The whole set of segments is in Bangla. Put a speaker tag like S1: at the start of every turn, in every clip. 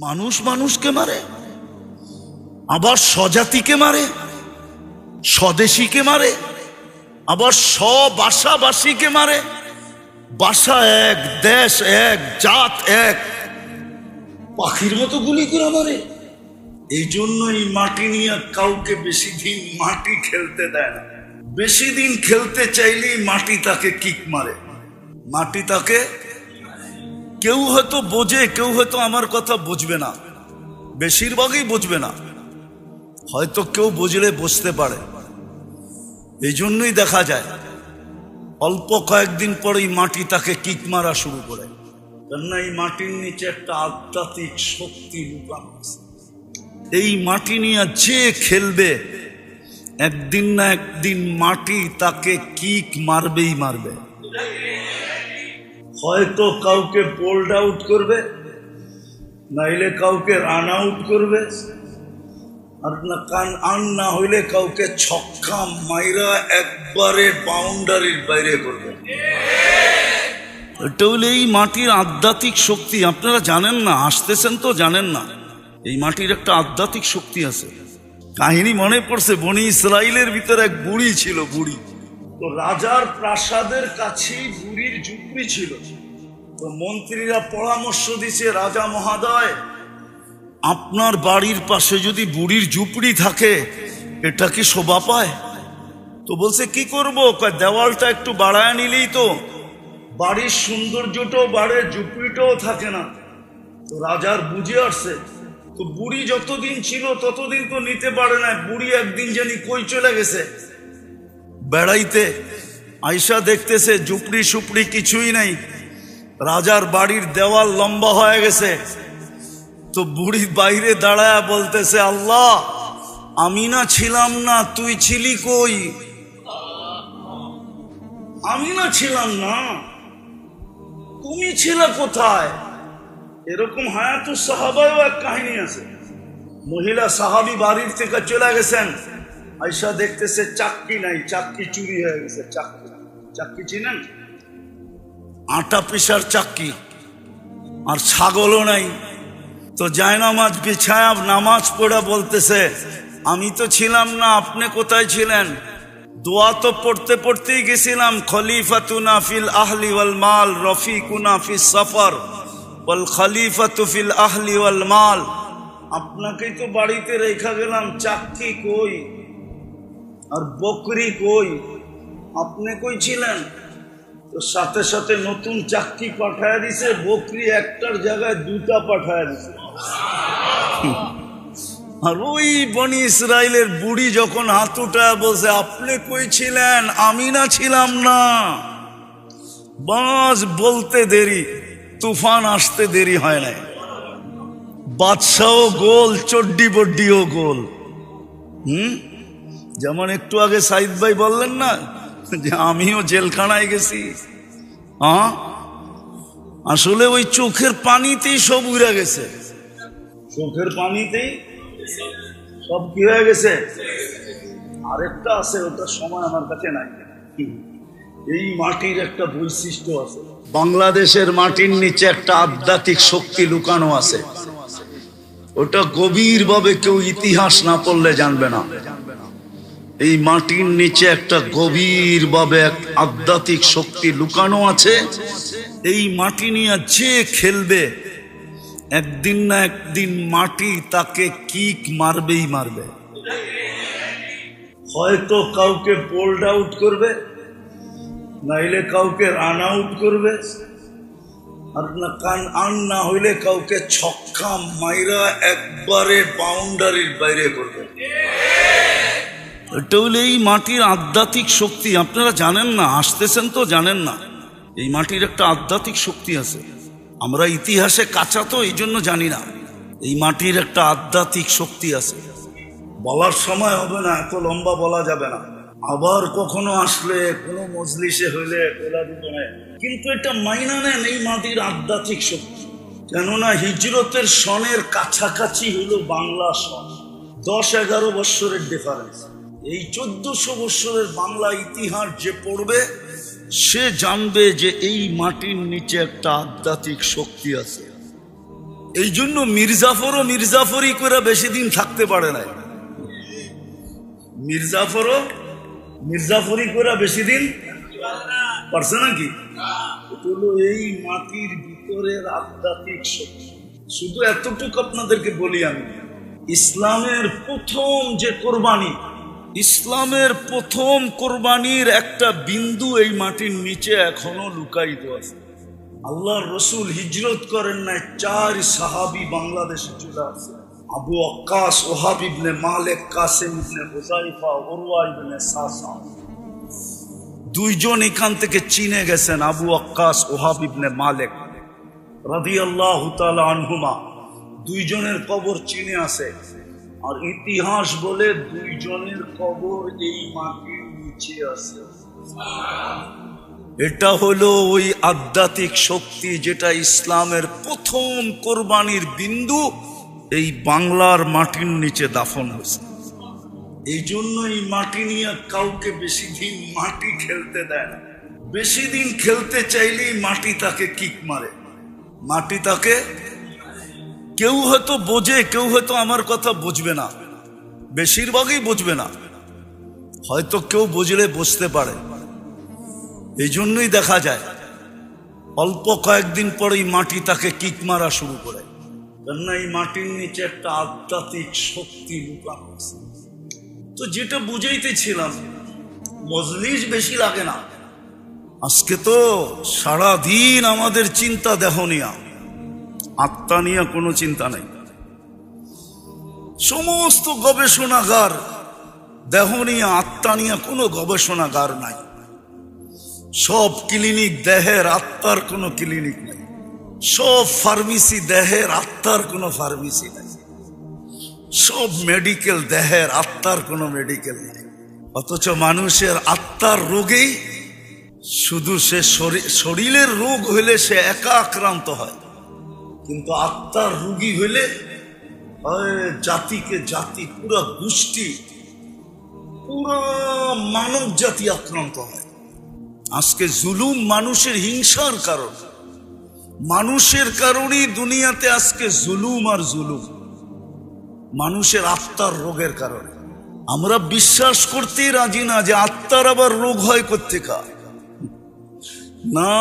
S1: মানুষ মানুষকে মারে, আবার স্বজাতিকে মারে, স্বদেশীকে মারে, আবার স্বভাষাভাষীকে মারে। ভাষা এক, দেশ এক, জাত এক, পাখির মতো গুলি করে মারে। এই জন্যই মাটি নিয়ে কাউকে বেশি দিন মাটি খেলতে দেয় না। বেশি দিন খেলতে চাইলেই মাটি তাকে কিক মারে। মাটি তাকে, কেউ হয়তো বোঝে, কেউ হয়তো আমার কথা বুঝবে না, বেশিরভাগই বুঝবে না, হয়তো কেউ বুঝলে বুঝতে পারে। এই জন্যই দেখা যায় অল্প কয়েকদিন পরেই মাটি তাকে কিক মারা শুরু করে। কেননা এই মাটির নিচে একটা আধ্যাত্মিক শক্তি লুকানো আছে। এই মাটি নিয়ে যে খেলবে একদিন না একদিন মাটি তাকে কিক মারবেই মারবে। হয়তো কাউকে বোল্ড আউট করবে, নাইলে কাউকে রান আউট করবে, আর না হইলে কাউকে ছক্কা মাইরা একবারে বাউন্ডারির বাইরে করবে। এটা হলে এই মাটির আধ্যাত্মিক শক্তি। আপনারা জানেন না, আসতেছেন তো জানেন না, এই মাটির একটা আধ্যাত্মিক শক্তি আছে। কাহিনী মনে পড়ছে, বনি ইসরাইলের ভিতরে এক বুড়ি ছিল। বুড়ি তো রাজার প্রাসাদের কাছেই বুড়ির ঝুপড়ি ছিল। তো মন্ত্রীরা পরামর্শ দিছে, রাজা মহাদয়, আপনার বাড়ির পাশে যদি বুড়ির ঝুপড়ি থাকে এটা কি শোভা পায়? তো বলছে কি করবো, দেওয়ালটা একটু বাড়ায় নিলেই তো বাড়ির সৌন্দর্যটাও বাড়ে, ঝুপড়িটাও থাকে না। তো রাজার বুঝে আসছে। তো বুড়ি যতদিন ছিল ততদিন তো নিতে পারে না। বুড়ি একদিন জানি কই চলে গেছে বেড়াইতে, আইসা দেখতেছে ঝুপড়ি সুপড়ি কিছুই নাই, রাজার বাড়ির দেওয়াল লম্বা হয়ে গেছে। তো বুড়ি বাইরে দাঁড়ায় বলতেছে, আল্লাহ, আমি না ছিলাম না, তুই ছিলি কই? আমি না ছিলাম না, তুমি ছিলে কোথায়? এরকম হায়াতুস সাহাবায়ও এক কাহিনী আছে। মহিলা সাহাবী বাড়ির থেকে চলে গেছেন, আয়সা দেখতেছে চাক্কি নাই, চাক্কি চুরি হয়ে গেছে। চাক্কি চিনেন? আটা পিসার চাক্কি, আর ছাগলও নাই। তো জায়নামাজ বিছায়া নামাজ পড়া বলতেছে, আমি তো ছিলাম না, আপনি কোথায় ছিলেন? দোয়া তো পড়তে পড়তেই গেছিলাম, খলিফাতুনা ফিল আহলি ওয়াল মাল রফিকুনা ফিস সফর ওয়াল খলিফাতু ফিল আহলি ওয়াল মাল। আপনাকেই তো বাড়িতে রেখা গেলাম, চাক্কি কই আর বকরি কই? আপনি কই ছিলেন? তো সাথে সাথে নতুন চাক্কি পাঠায় দিছে, বকরি একটার জায়গায় দুটা পাঠায় দিছে। আর ওই বনি ইসরাইলের বুড়ি যখন হাত উঠায় বলছে, আপনি কই ছিলেন? আমি না ছিলাম না। বাস বলতে দেরি, তুফান আসতে দেরি হয় নাই। বাদশাও গোল, চড্ডি বড্ডিও গোল। যেমন একটু আগে সাইদ ভাই বললেন না যে আমিও জেলখানায় গেছি। আসলে ওই চোখের পানিতেই সব উড়ে গেছে। চোখের পানিতেই সব কি হয়ে গেছে। আরেকটা আছে, ওটার সময় আমার কাছে নাই। এই মাটির একটা বৈশিষ্ট্য আছে, বাংলাদেশের মাটির নিচে একটা আধ্যাত্মিক শক্তি লুকানো আছে। ওটা গভীর ভাবে কেউ ইতিহাস না পড়লে জানবে না। এই মাটির নিচে একটা গভীর ভাবে এক আধ্যাত্মিক শক্তি লুকানো আছে। এই মাটি নিয়ে যে খেলবে একদিন না একদিন মাটি তাকে কিক মারবেই মারবে। হয়তো কাউকে বোল্ড আউট করবে, নাইলে কাউকে রান আউট করবে, আর না হইলে কাউকে ছক্কা মাইরা একবারে বাউন্ডারির বাইরে করবে। এটা হলে এই মাটির আধ্যাত্মিক শক্তি। আপনারা জানেন না, আসতেছেন তো জানেন না, এই মাটির একটা আধ্যাত্মিক শক্তি আছে। আমরা ইতিহাসে কাঁচা তো এই জন্য জানি না। এই মাটির একটা আধ্যাত্মিক শক্তি আছে, বলার সময় হবে না, এত লম্বা বলা যাবে না। আবার কখনো আসলে কোনো মজলিসে হইলে বলা দিত না, কিন্তু এটা মাইনা নেন এই মাটির আধ্যাত্মিক শক্তি। কেননা হিজরতের সনের কাছাকাছি হইল বাংলা সন, 10-11 বৎসরের ডিফারেন্স। এই 1400 বৎসরের বাংলা ইতিহাস যে পড়বে সে জানবে যে এই মাটির নিচে একটা আধ্যাত্মিক শক্তি আছে। এই জন্য মির্জাফরও মির্জাফরি করে বেশি দিন থাকতে পারে না। মির্জাফরও মির্জাফরি করে বেশি দিন পারছে নাকি? এই মাটির ভিতরের আধ্যাত্মিক শক্তি। শুধু এতটুকু আপনাদেরকে বলি, আমি ইসলামের প্রথম যে কোরবানি, ইসলামের প্রথম কোরবানির একটা বিন্দু এই মাটির নিচে এখনো লুকায়িত আছে। আল্লাহর রসুল হিজরত করেন নাই, 4 সাহাবী বাংলাদেশে চলে আসে। আবু ওয়াক্কাস, ওহাব ইবনে মালিক, কাসিম ইবনে হুযাইফা, উরওয়া ইবনে সাসা, 2 জন এখান থেকে চীনে গেছেন। আবু ওয়াক্কাস, ওহাব ইবনে মালিক রাদিয়াল্লাহু তাআলা আনহুমা, 2 জনের কবর চীনে আছে। আর ইতিহাস বলে 2 জনের কবর এই মাটির নিচে আছে। এটা হলো ওই আধ্যাত্মিক শক্তি যেটা ইসলামের প্রথম কোরবানির বিন্দু এই বাংলার মাটির নিচে দাফন হয়েছে। এই জন্য এই মাটি নিয়ে কাউকে বেশি দিন মাটি খেলতে দেয় না। বেশি দিন খেলতে চাইলেই মাটি তাকে কিক মারে। মাটি তাকে, কেউ হয়তো বোঝে, কেউ হয়তো আমার কথা বুঝবে না, বেশিরভাগই বুঝবে না, হয়তো কেউ বুঝলে বুঝতে পারে। এই জন্যই দেখা যায় অল্প কয়েকদিন পরেই মাটি তাকে কিক মারা শুরু করে, কেননা এই মাটির নিচে একটা আধ্যাত্মিক শক্তি লুকানো আছে। তো যেটা বুঝাইতেছিলাম, মজলিস বেশি লাগে না। আজকে তো সারাদিন আমাদের চিন্তা দেহ নিয়া, আত্মা নিয়ে কোনো চিন্তা নেই। সমস্ত গবেষণাগার দেহ নিয়ে, আত্মা নিয়ে কোনো গবেষণাগার নাই। সব ক্লিনিক দেহের, আত্মার কোনো ক্লিনিক নাই। সব ফার্মেসি দেহের, আত্মার কোনো ফার্মেসি নাই। সব মেডিকেল দেহের, আত্মার কোনো মেডিকেল নাই। অথচ মানুষের আত্মার রোগেই শুধু সে শরীরের রোগ হইলে সে একা আক্রান্ত হয়, কিন্তু আত্মার রোগী হইলে জাতিকে জাতি, পুরা গোষ্ঠী, পুরা মানব জাতি আক্রান্ত হয়। আজকে জুলুম মানুষের হিংসার কারণ, মানুষের কারণেই দুনিয়াতে আজকে জুলুম আর জুলুম, মানুষের আত্মার রোগের কারণে। আমরা বিশ্বাস করতেই রাজি না যে আত্মার আবার রোগ হয় কোত্থেকা। না,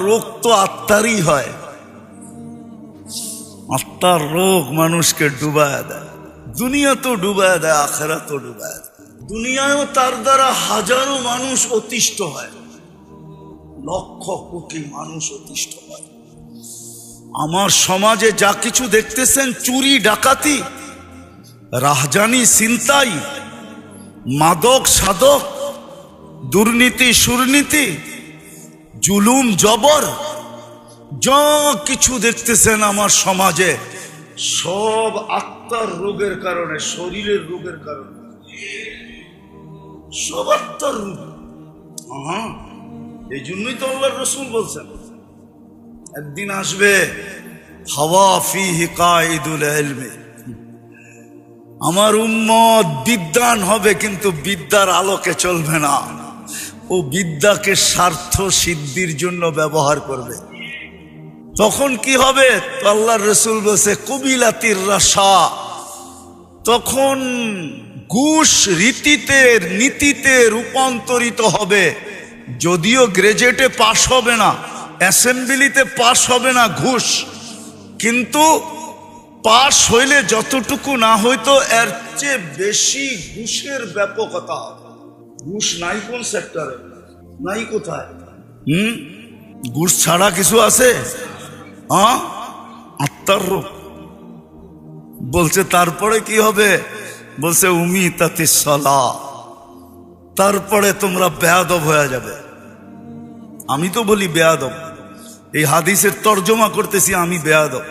S1: রোগ তো আত্মারই হয়। আত্মার রোগ মানুষকে ডুবায় দেয়, দুনিয়া তো ডুবায় দেয়, আখিরাত তো ডুবায় দেয়। দুনিয়ায়ও তার দ্বারা হাজারো মানুষ অতিষ্ঠ হয়, লক্ষ কোটি মানুষ অতিষ্ঠ হয়। আমার সমাজে যা কিছু দেখতেছেন, চুরি ডাকাতি, রাহজানি ছিনতাই, মাদক সাধক, দুর্নীতি সুরনীতি, জুলুম জবর, যা কিছু দেখতেছেন আমার সমাজে, সব আত্মার রোগের কারণে, শরীরের রোগের কারণে, সব আত্মার রোগ। এই জন্যই তো আল্লাহর রাসূল বলছেন, একদিন আসবে হাওয়া ফিহি কাইদুল ইলমি, আমার উম্মত বিদ্বান হবে কিন্তু বিদ্যার আলোকে চলবে না, ও বিদ্যাকে স্বার্থ সিদ্ধির জন্য ব্যবহার করবে। তখন কি হবে? আল্লাহর রাসূল বলছে কবিলাতির রাশা, তখন ঘুষ রীতিতে নীতিতে রূপান্তরিত হবে। যদিও গ্রাজুয়েটে পাশ হবে না, অ্যাসেম্বলিতে পাশ হবে না ঘুষ, কিন্তু পাশ হইলে যতটুকু না হইতো এর চেয়ে বেশি ঘুষের ব্যাপকতা হবে। ঘুষ নাই কোন সেক্টরে, নাই কোথায়? ঘুষ ছাড়া কিছু আছে? আত্মার রোগ বলছে। তারপরে কি হবে? বলছে উমিতাতি সালাহ, তারপরে তোমরা বেয়াদব হয়ে যাবে। আমি তো বলি বেয়াদব, এই হাদিসের তর্জমা করতেছি আমি বেয়াদব।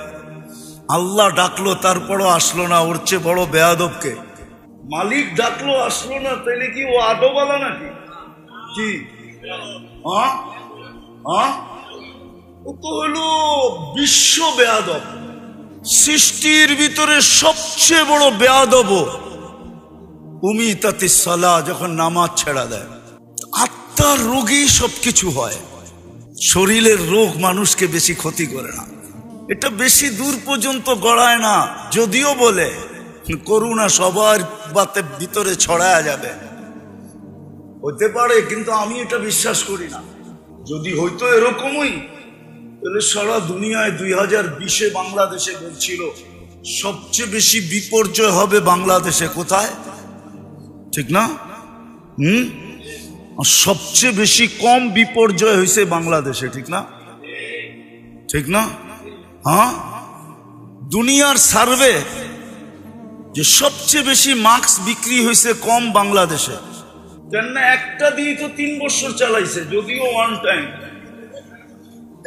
S1: আল্লাহ ডাকলো তারপরও আসলো না, ওর চেয়ে বড় বেয়াদবকে? মালিক ডাকলো আসলো না, তাহলে কি ও আদবালা নাকি? কি ও তো হলো বিশ্ব বেয়াদব, সৃষ্টির ভিতরে সবচেয়ে বড় বেয়াদব। উমিতাতি সালাহ, যখন নামাজ ছেড়া দেয়। আত্মার রোগেই সবকিছু হয়, শরীরের রোগ মানুষকে বেশি ক্ষতি করে না। এটা বেশি দূর পর্যন্ত গড়ায় না, যদিও বলে করুণা সবার ভিতরে ছড়ায় যাবে, হতে পারে, কিন্তু আমি এটা বিশ্বাস করি না। যদি হইতো এরকমই, তাহলে সারা দুনিয়ায় 2020-এ বাংলাদেশে বলছিল সবচেয়ে বেশি বিপর্যয় হবে বাংলাদেশে। কোথায়? ঠিক না? সবচেয়ে বেশি কম বিপর্যয় হয়েছে বাংলাদেশে, ঠিক না? ঠিক না? হ্যাঁ, দুনিয়ার সার্ভে যে সবচেয়ে বেশি মাস্ক বিক্রি হয়েছে কম বাংলাদেশে। কেন? একটা দিয়ে তো 3 বছর চালাইছে, যদিও ওয়ান টাইম।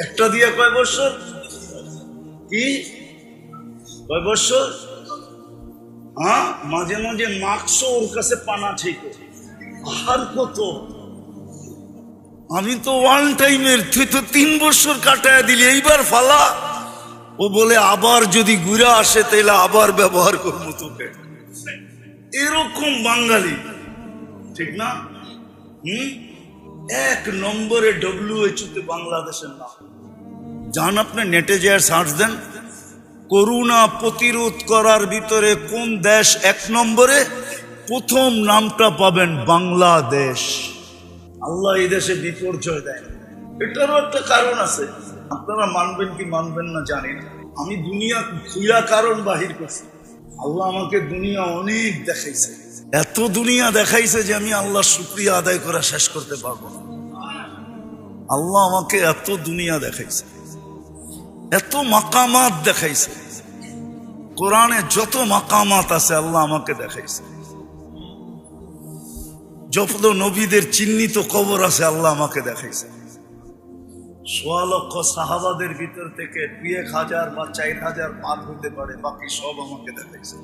S1: একটা দিয়ে কয় বছর? কি কয় বছর? হ্যাঁ, মাঝে মাঝে মাস্কও ওর কাছে পানা ঠিক। আর কত? আমি তো ওয়ান টাইমের, তুই তো 3 বছর কাটায় দিলি, এইবার ফালা। ও বলে আবার যদি ঘুরে আসে তাহলে আবার ব্যবহার করবো তোকে। এরকম বাঙালি, ঠিক না? 1 নম্বরে WHO তে বাংলাদেশের নাম। যান আপনি নেটে যে সার্চ দেন, করোনা প্রতিরোধ করার ভিতরে কোন দেশ 1 নম্বরে, প্রথম নামটা পাবেন বাংলাদেশ। আল্লাহ এই দেশে বিপর্যয় দেয়, এটারও একটা কারণ আছে। আপনারা মানবেন কি মানবেন না জানি না, আমি দুনিয়া খুঁড়া কারণ বাহির করছি। আল্লাহ আমাকে দুনিয়া অনেক দেখাইছে, এত দুনিয়া দেখাইছে যে আমি আল্লাহর শুকরিয়া আদায় করা শেষ করতে পারবো না। আল্লাহ আমাকে এত দুনিয়া দেখাইছে, এত মাকামাত দেখাইছে। কোরআনে যত মাকামাত আছে আল্লাহ আমাকে দেখাইছে। যত নবীদের চিহ্নিত কবর আছে আল্লাহ আমাকে দেখাইছে। 1.25 লক্ষ সাহাবাদের ভিতর থেকে 2-1000 বা 4000 পার হইতে পারে, বাকি সব আমাকে দেখাইছে।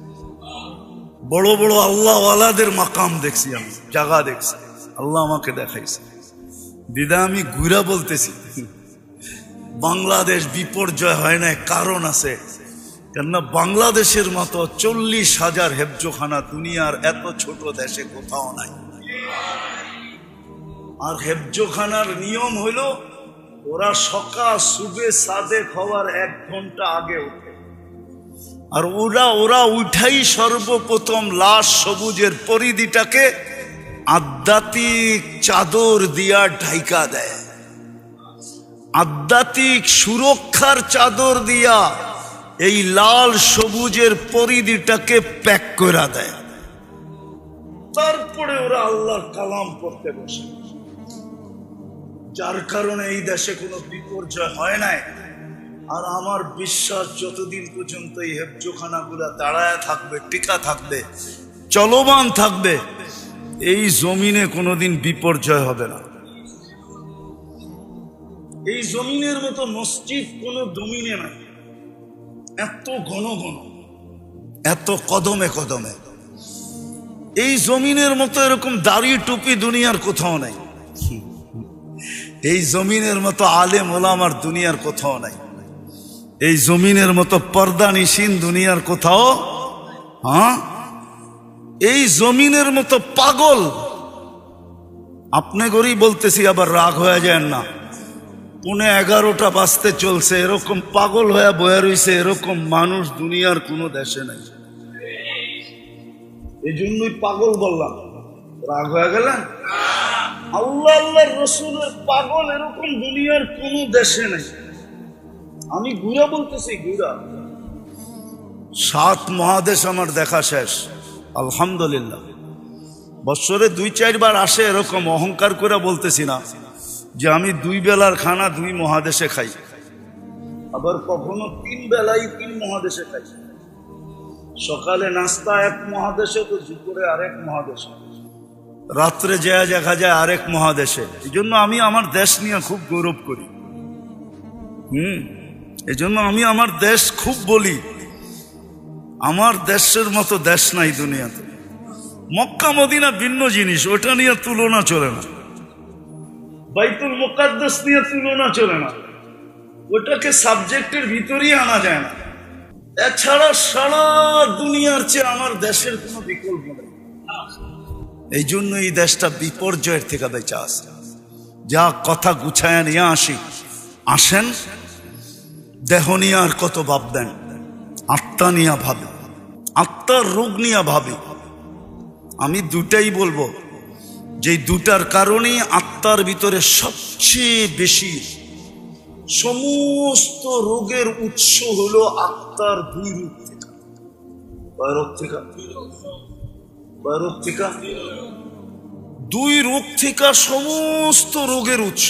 S1: বড় বড় আল্লাহওয়ালাদের মাকাম দেখছি, আমি জায়গা দেখছি, আল্লাহ আমাকে দেখাইছে। দিদা আমি ঘুরা বলতেছি, বাংলাদেশ বিপর্যয় হয় না, কারণ আছে। কেননা বাংলাদেশের মতো 40,000 হেফজোখানা দুনিয়ার এত ছোট দেশে কোথাও নাই। আর হেফজোখানার নিয়ম হইল ওরা সকাল সুবে সাদেক হওয়ার 1 ঘন্টা আগে ওঠে। আর ওরা উঠাই সর্বপ্রথম লাশ সবুজের পরিধিটাকে আধ্যাত্মিক চাদর দিয়া ঢাইকা দেয়, আধ্যাত্মিক সুরক্ষার চাদর দিয়া এই লাল সবুজের পরিধিটাকে প্যাক করে দেয়। তারপরে ওরা আল্লাহর কালাম পড়তে বসে, যার কারণে এই দেশে কোনো বিপর্যয় হয় নাই। আর আমার বিশ্বাস যতদিন পর্যন্ত এই হেফজোখানাগুলা দাঁড়ায় থাকবে, টিকা থাকবে, চলমান থাকবে, এই জমিনে কোনোদিন বিপর্যয় হবে না। এই জমিনের মতো মসজিদ কোন জমিনে নাই, এত ঘন ঘন, এত কদমে কদমে। এই জমিনের মতো এরকম দাড়ি টুপি দুনিয়ার কোথাও নাই। এই জমিনের মতো আলেম ওলামার দুনিয়ার কোথাও নাই। এই জমিনের মতো পর্দা নিশিন দুনিয়ার কোথাও, হ্যাঁ, এই জমিনের মতো পাগল। আপনি গরি বলতেছি, আবার রাগ হয়ে যায় না। 11:15 বাজতে চলছে, এরকম পাগল হয়ে বয়ে রয়েছে এরকম মানুষ দুনিয়ার কোনো দেশে নাই। এই জন্যই পাগল বললাম। রাগ হয়ে গেলেন? আল্লাহ আল্লাহর রসুলের পাগল এরকম দুনিয়ার কোনো দেশে নেই। আমি ঘুরা বলতেছি, ঘুরা। 7 মহাদেশ আমার দেখা শেষ, আলহামদুলিল্লাহ। বছরে 2-4 বার আসে, এরকম অহংকার করে বলতেছি না যে আমি 2 বেলার খানা 2 মহাদেশে খাই। আবার কখনো 3 বেলাই 3 মহাদেশে খাই। সকালে নাস্তা 1 মহাদেশে, তো দুপুরে আরেক মহাদেশে, রাত্রে যায় দেখা যায় আরেক মহাদেশে। এই জন্য আমি আমার দেশ নিয়ে খুব গৌরব করি। এই জন্য আমি আমার দেশ খুব বলি। আমার দেশের মতো দেশ নাই দুনিয়াতে। মক্কা মদিনা ভিন্ন জিনিস, ওটা নিয়ে তুলনা চলে না। বাইতুল মুকাদ্দাস নিয়ে তুলনা চলে না, ওটাকে সাবজেক্টের ভিতরেই আনা যায় না। এছাড়া সারা দুনিয়ার চেয়ে আমার দেশের কোনো বিকল্প নেই। এই জন্য এই দেশটা বিপর্যয়ের থেকে বেঁচে আসে। যা কথা গুছায় নিয়ে আসি, আসেন দেহ নিয়ে আর কত ভাববেন, আত্মা নিয়ে ভাবে, আত্মার রোগ নিয়ে ভাবে। আমি দুটাই বলবো, যে দুটার কারণেই আত্মার ভিতরে সবচেয়ে বেশি সমস্ত রোগের উৎস হলো আত্মার দুই রূপ থেকে। দুই রোগ থেকে সমস্ত রোগের উৎস।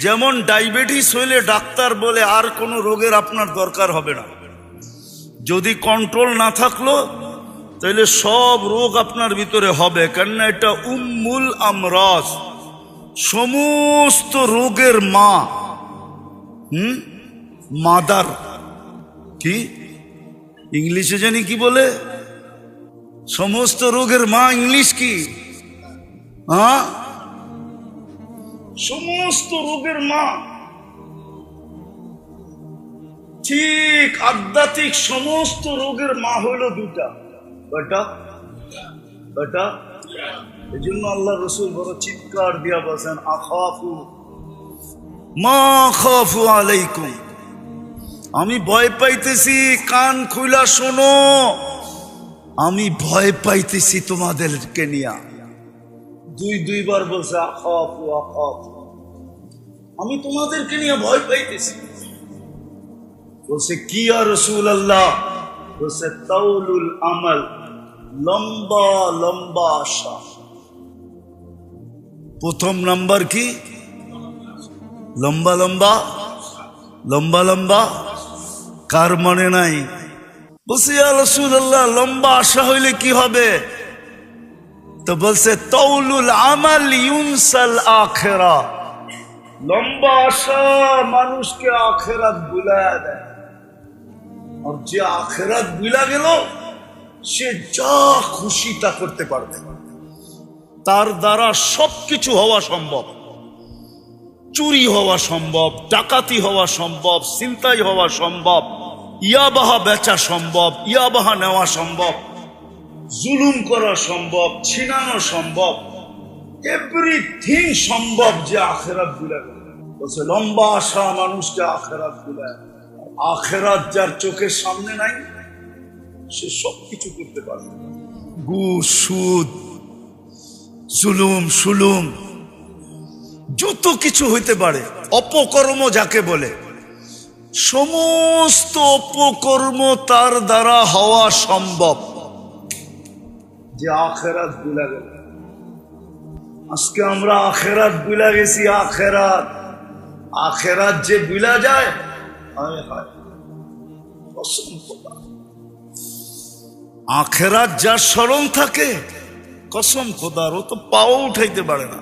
S1: যেমন ডায়াবেটিস হইলে ডাক্তার বলে আর কোনো রোগের আপনার দরকার হবে না, যদি কন্ট্রোল না থাকলো তাহলে সব রোগ আপনার ভিতরে হবে, কেননা এটা উম্মুল আমরাজ, সমস্ত রোগের মা। মাদার কি ইংলিশে জানি কি বলে, সমস্ত রোগের মা ইংলিশ কি? সমস্ত রোগের মা। ঠিক আধ্যাত্মিক সমস্ত রোগের মা হইল দুটা, কয়টা? কয়টা? এই জন্য আল্লাহ রসুল বড় চিৎকার দিয়া বলছেন, আখাফু মা খাফু আলাইকুম, আমি ভয় পাইতেছি, কান খুইলা শোনো, আমি ভয় পাইতেছি তোমাদেরকে নিয়া। দুইবার বলছে আখাফু আখাফু, আমি তোমাদেরকে নিয়ে ভয় পাইতেছি। বলছে কি ইয়া রাসূলুল্লাহ? বলছে তাউলুল আমাল, লম্বা লম্বা আশা। প্রথম নাম্বার কি? লম্বা লম্বা লম্বা লম্বা। কার মনে নাই? বলছে ইয়া রাসূলুল্লাহ, লম্বা আশা হইলে কি হবে? তো বলছে তাউলুল আমাল ইউনসাল আখিরা, লম্বা আশা মানুষকে আখিরাত ভুলায়া দেয়। আর যে আখিরাত ভুলা গেল সে যা খুশি তা করতে পারবে, তার দ্বারা সবকিছু হওয়া সম্ভব। চুরি হওয়া সম্ভব, ডাকাতি হওয়া সম্ভব, ছিনতাই হওয়া সম্ভব, ইয়াবাহা বেচা সম্ভব, ইয়াবাহা নেওয়া সম্ভব, জুলুম করা সম্ভব, ছিনানো সম্ভব, এভরিথিং সম্ভব যে আখিরাত ভুলে গেল। বলছে লম্বা আশা মানুষকে আখিরাত ভুলায়। আখিরাত যার চোখের সামনে নাই সে সবকিছু করতে পারে। ঘুষ, সুদ, জুলুম, সুলুম, যত কিছু হইতে পারে। অপকর্ম যাকে বলে, সমস্ত অপকর্ম তার দ্বারা হওয়া সম্ভব যে আখিরাত ভুলে গেল। আজকে আমরা আখিরাত ভুলে গেছি। আখিরাত, আখিরাত যে ভুলা যায়, হায় হায়, কসম খোদা, আখিরাত যার স্মরণ থাকে, কসম খোদার, ও তো পাও উঠাইতে পারে না।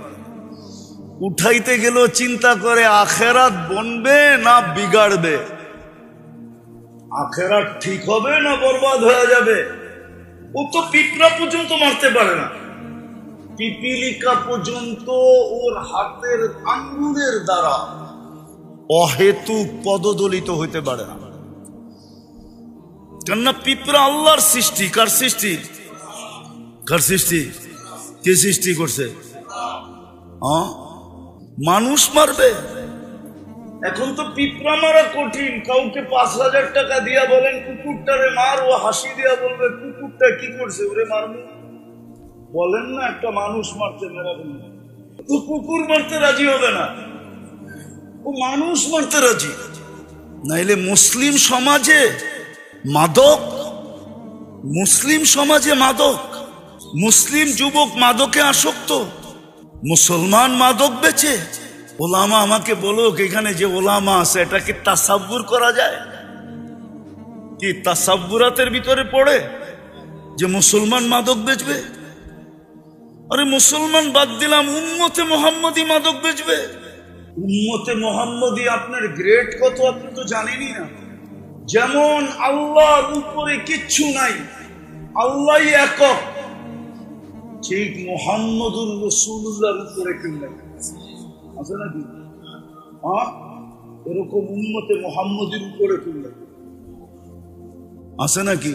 S1: উঠাইতে গেলেও চিন্তা করে আখিরাত বনবে না বিগাড়বে, আখিরাত ঠিক হবে না বরবাদ হয়ে যাবে। ও তো পিঁপড়া পর্যন্ত মারতে পারে না, পিপিলিকা পর্যন্ত ওর হাতের আঙ্গুলের দ্বারা অহেতুক পদদলিত হইতে পারে না। কেননা পিঁপড়া আল্লাহর সৃষ্টি। কার সৃষ্টি? কার সৃষ্টি? কে সৃষ্টি করছে? মানুষ মারবে? এখন তো পিঁপড়া মারা কঠিন। কাউকে ৫,০০০ টাকা দিয়া বলেন কুকুরটারে মার, ও হাসি দিয়া বলবে কুকুরটা কি করছে, ওরে মারবো। বলেন না একটা মানুষ মারতে মেরা বলবে, ও কুকুর মারতে রাজি হবে না, ও মানুষ মারতে রাজি। নাইলে মুসলিম সমাজে মাদক, মুসলিম সমাজে মাদক, মুসলিম যুবক মাদকে আসক্ত, মুসলমান মাদক বেচে। ওলামা আমাকে বলুক, এখানে যে ওলামা আছে এটা কি তাসাব্বুর করা যায়? কি তাসাব্বুরাতের ভিতরে পড়ে যে মুসলমান মাদক বেচবে? আরে মুসলমান বাদ দিলাম, উম্মতে মুহাম্মদী মাদক বেচবে। উম্মতে মুহাম্মদী আপনার গ্রেড কত আপনি তো জানেনই না। যেমন আল্লাহর উপরে কিচ্ছু নাই, আল্লাহই একক, ঠিক মুহাম্মদুর রাসূলুল্লাহর উপরে কেউ নাই, আছে নাকি? এরকম উম্মতে মুহাম্মদীর উপরে কেউ নাই, আছে নাকি?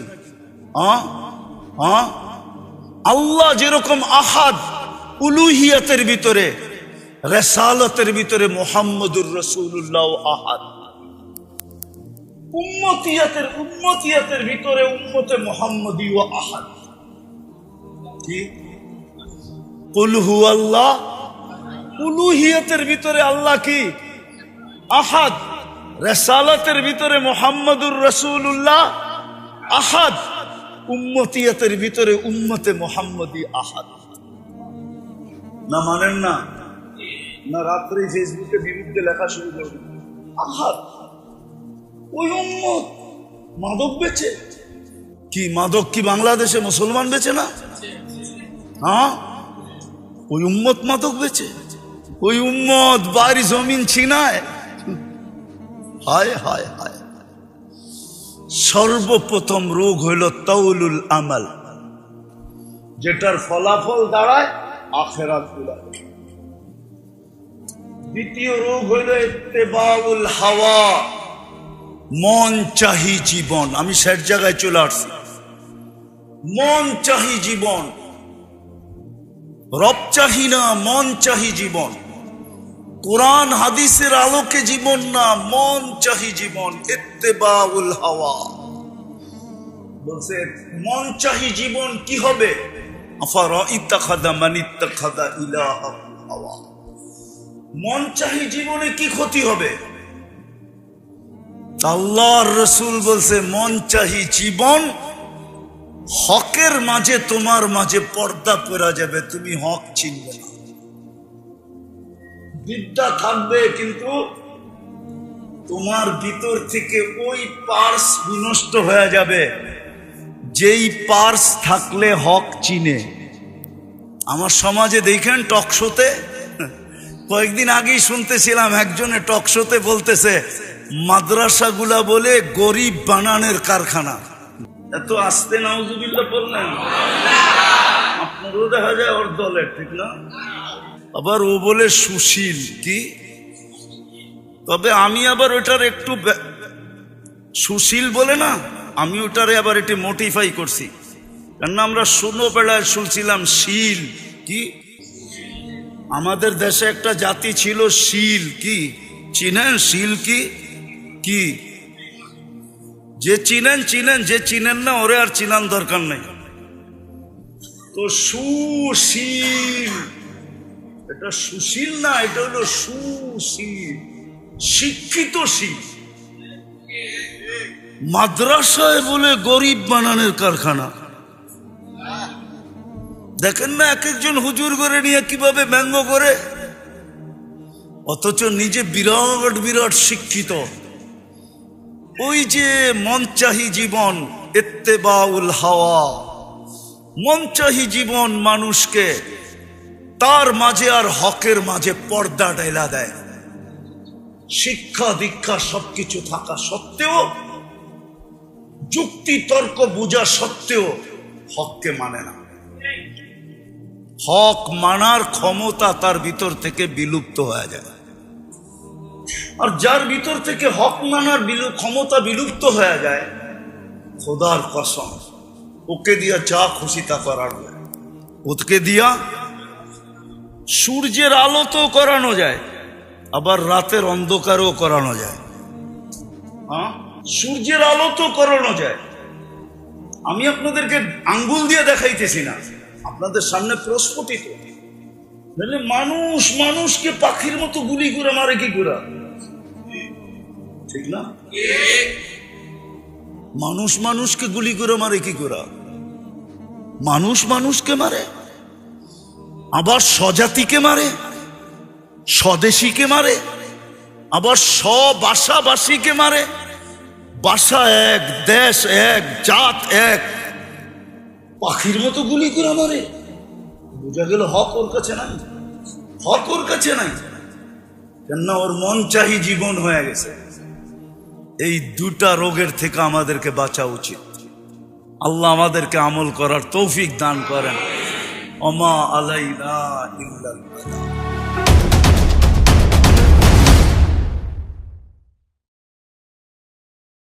S1: আল্লাহ যেরকম আহাদ উলুহিয়াতের ভিতরে, রিসালাতের ভিতরে মুহাম্মদুর রাসূলুল্লাহ আহাদ। উম্মতিয়াতের ভিতরে উম্মতে মুহাম্মদী ও আহাদ। কি কুল হুয়াল্লাহ, উলুহিয়াতের ভিতরে আল্লাহ কি আহাদ, রিসালাতের ভিতরে মুহাম্মদুর রাসূলুল্লাহ আহাদ, উম্মতিয়াতের ভিতরে উম্মতে মুহাম্মদী আহাদ। না মানেন না? না রাত্রে ফেসবুকে বিরুদ্ধে লেখা শুরু করবেন আহাদ। ওই উম্মত মাদক বেচে কি? মাদক কি বাংলাদেশে মুসলমান বেচে না? হ্যাঁ, ওই উম্মত মাদক বেচে, ওই উম্মত বাড়ি জমিন ছিনায়। হায় হায় হায়। সর্বপ্রথম রোগ হইল তাউলুল আমাল, যেটার ফলাফল দাঁড়ায় আখিরাত গুলা। দ্বিতীয় রোগ হইল ইত্তেবাউল হাওয়া, মন চাহি জীবন। আমি শেষ জায়গায় চলে আসছি। মন চাহি জীবন, রব চাহি না, মন চাহি জীবন। কোরআন হাদিসের আলোকে জীবন না, মন চাহি জীবন। ইত্তেবাউল হাওয়া বলছে মন চাহি জীবন কি হবে? আফারাইতাখাযা মান ইত্তাখাযা ইলাহাহু হাওয়া। মন চাহি জীবনে কি ক্ষতি হবে? আল্লাহর রাসূল বলছে মন চাহি জীবন, হকের মাঝে তোমার মাঝে পর্দা পড়া যাবে, তুমি হক চিনবে না। বিদ্যা থাকবে কিন্তু তোমার ভিতর থেকে ওই পার্স বিনষ্ট হয়ে যাবে যেই পার্স থাকলে হক চিনে। আমার সমাজে দেখেন টকশোতে, কয়েকদিন আগেই শুনতেছিলাম একজনে টকশোতে বলতেছে মাদ্রাসাগুলা বলে গরিব বানানের কারখানা। এত আস্তে নাউজুবিল্লাহ বললেন, আপনারও দেখা যায় ওর দলের, ঠিক না? আবার ও বলে সুশীল কি? তবে আমি আবার ওটার একটু সুশীল বলে না, আমি ওটারে আবার একটু মোটিফাই করছি। কেননা আমরা ছোটবেলায় শুনছিলাম শীল কি? আমাদের দেশে একটা জাতি ছিল শীল কি? চিনেন শীল কি? কি যে চিনেন চিনেন, যে চিনেন না ওরে আর চিনান দরকার নেই। তো সুশীল, এটা সুশীল না, এটা হলো সুশীল, শিক্ষিত শীল। মাদ্রাসায় বলে গরিব বানানোর কারখানা। দেখেন না এক একজন হুজুর করে নিয়ে কিভাবে ব্যঙ্গ করে, অথচ নিজে বিরাট বিরাট শিক্ষিত। ওই যে মন চাহি জীবন, ইত্তেবাউল হাওয়া, মন চাহি জীবন মানুষকে তার মাঝে আর হকের মাঝে পর্দা ঢেলা দেয়। শিক্ষা দীক্ষা সবকিছু থাকা সত্ত্বেও, যুক্তি তর্ক বোঝা সত্ত্বেও হককে মানে না। হক মানার ক্ষমতা তার ভিতর থেকে বিলুপ্ত হয়ে যায়। আর যার ভিতর থেকে হক মানার ক্ষমতা বিলুপ্ত হয়ে যায়, খোদার কসম ওকে দিয়া যা খুশি তা করানো যায়। ওকে দিয়া সূর্যের আলো তো করানো যায়, আবার রাতের অন্ধকারও করানো যায়। হ্যাঁ, সূর্যের আলো তো করানো যায়। আমি আপনাদেরকে আঙ্গুল দিয়ে দেখাইতেছি না, আপনাদের সামনে প্রস্ফুটিত। মানুষ মানুষকে পাখির মতো গুলি করে মারে কি করে? ঠিক না? মানুষ মানুষকে গুলি করে মারে কি করে? মানুষ মানুষকে মারে, আবার স্বজাতিকে মারে, স্বদেশীকে মারে, আবার স্বভাষাভাষীকে মারে। ভাষা এক, দেশ এক, জাত এক, পাখির মতো গুলি করে মারে। বোঝা গেল হক ওর কাছে নাই, হক ওর কাছে নাই। কেননা ওর মন চাহি জীবন হয়ে গেছে। এই দুটা রোগের থেকে আমাদেরকে বাঁচা উচিত। আল্লাহ আমাদেরকে আমল করার তৌফিক দান করেন। ওমা আলাইনা ইল্লাল বালাগ।